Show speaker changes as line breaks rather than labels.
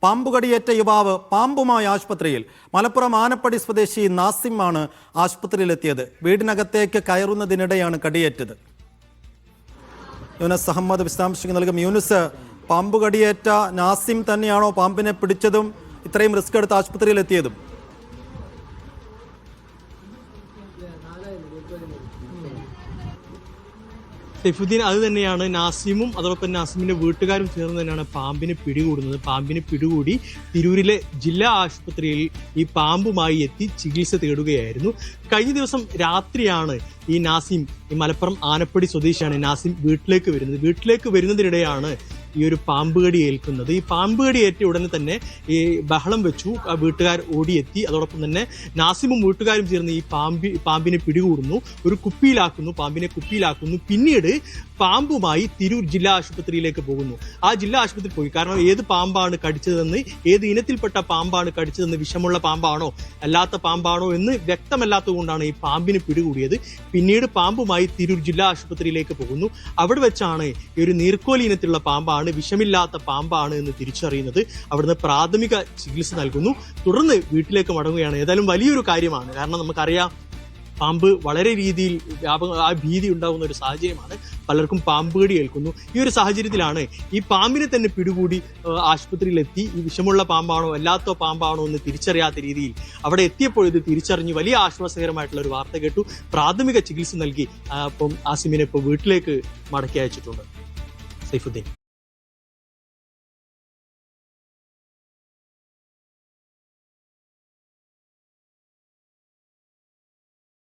പാമ്പുകടിയേറ്റ യുവാവ് പാമ്പുമായി ആശുപത്രിയിൽ. മലപ്പുറം ആനപ്പടി സ്വദേശി നാസിമാണ് ആശുപത്രിയിലെത്തിയത്. വീടിനകത്തേക്ക് കയറുന്നതിനിടെയാണ് കടിയേറ്റത്. യൂനസ് അഹമ്മദ് വിശദാംശങ്ങൾ നൽകും. യൂനസ്, പാമ്പുകടിയേറ്റ നാസിം തന്നെയാണോ പാമ്പിനെ പിടിച്ചതും ഇത്രയും റിസ്ക് എടുത്ത് ആശുപത്രിയിലെത്തിയതും?
സൈഫുദ്ദീൻ, അത് തന്നെയാണ്. നാസിമും അതോടൊപ്പം നാസിമിന്റെ വീട്ടുകാരും ചേർന്ന് തന്നെയാണ് പാമ്പിനെ പിടികൂടുന്നത്. പാമ്പിനെ പിടികൂടി തിരൂരിലെ ജില്ലാ ആശുപത്രിയിൽ ഈ പാമ്പുമായി എത്തി ചികിത്സ തേടുകയായിരുന്നു. കഴിഞ്ഞ ദിവസം രാത്രിയാണ് ഈ നാസിം, ഈ മലപ്പുറം ആനപ്പടി സ്വദേശിയാണ് നാസിം, വീട്ടിലേക്ക് വരുന്നതിനിടെയാണ് ഈ ഒരു പാമ്പുകടി ഏൽക്കുന്നത്. ഈ പാമ്പുകടി ഏറ്റ ഉടനെ തന്നെ ഈ ബഹളം വെച്ചു, വീട്ടുകാർ ഓടിയെത്തി. അതോടൊപ്പം തന്നെ നാസിമും വീട്ടുകാരും ചേർന്ന് ഈ പാമ്പിനെ പിടികൂടുന്നു, പാമ്പിനെ കുപ്പിയിലാക്കുന്നു. പിന്നീട് പാമ്പുമായി തിരൂർ ജില്ലാ ആശുപത്രിയിലേക്ക് പോകുന്നു. ആ ജില്ലാ ആശുപത്രിയിൽ പോയി, കാരണം ഏത് പാമ്പാണ് കടിച്ചതെന്ന്, ഏത് ഇനത്തിൽപ്പെട്ട പാമ്പാണ് കടിച്ചതെന്ന്, വിഷമുള്ള പാമ്പാണോ അല്ലാത്ത പാമ്പാണോ എന്ന് വ്യക്തമല്ലാത്തത് കൊണ്ടാണ് ഈ പാമ്പിനെ പിടികൂടിയത്. പിന്നീട് പാമ്പുമായി തിരൂർ ജില്ലാ ആശുപത്രിയിലേക്ക് പോകുന്നു. അവിടെ വെച്ചാണ് ഈ ഒരു നീർക്കോലി ഇനത്തിലുള്ള പാമ്പാണ്, വിഷമില്ലാത്ത പാമ്പാണ് എന്ന് തിരിച്ചറിയുന്നത്. അവിടുന്ന് പ്രാഥമിക ചികിത്സ നൽകുന്നു. തുടർന്ന് വീട്ടിലേക്ക് മടങ്ങുകയാണ്. ഏതായാലും വലിയൊരു കാര്യമാണ്. കാരണം നമുക്കറിയാം, പാമ്പ് വളരെ രീതിയിൽ ഭീതി ഉണ്ടാകുന്ന ഒരു സാഹചര്യമാണ്. പലർക്കും പാമ്പുകടി ഏൽക്കുന്നു. ഈ ഒരു സാഹചര്യത്തിലാണ് ഈ പാമ്പിനെ തന്നെ പിടികൂടി ആശുപത്രിയിലെത്തി ഈ വിഷമുള്ള പാമ്പാണോ അല്ലാത്ത പാമ്പാണോ എന്ന് തിരിച്ചറിയാത്ത രീതിയിൽ അവിടെ എത്തിയപ്പോൾ ഇത് തിരിച്ചറിഞ്ഞ് വലിയ ആശ്വാസകരമായിട്ടുള്ള ഒരു വാർത്ത കേട്ടു. പ്രാഥമിക ചികിത്സ നൽകി അപ്പം ആസിമിനെ ഇപ്പോൾ വീട്ടിലേക്ക് മടക്കി അയച്ചിട്ടുണ്ട്. സൈഫുദ്ദീൻ.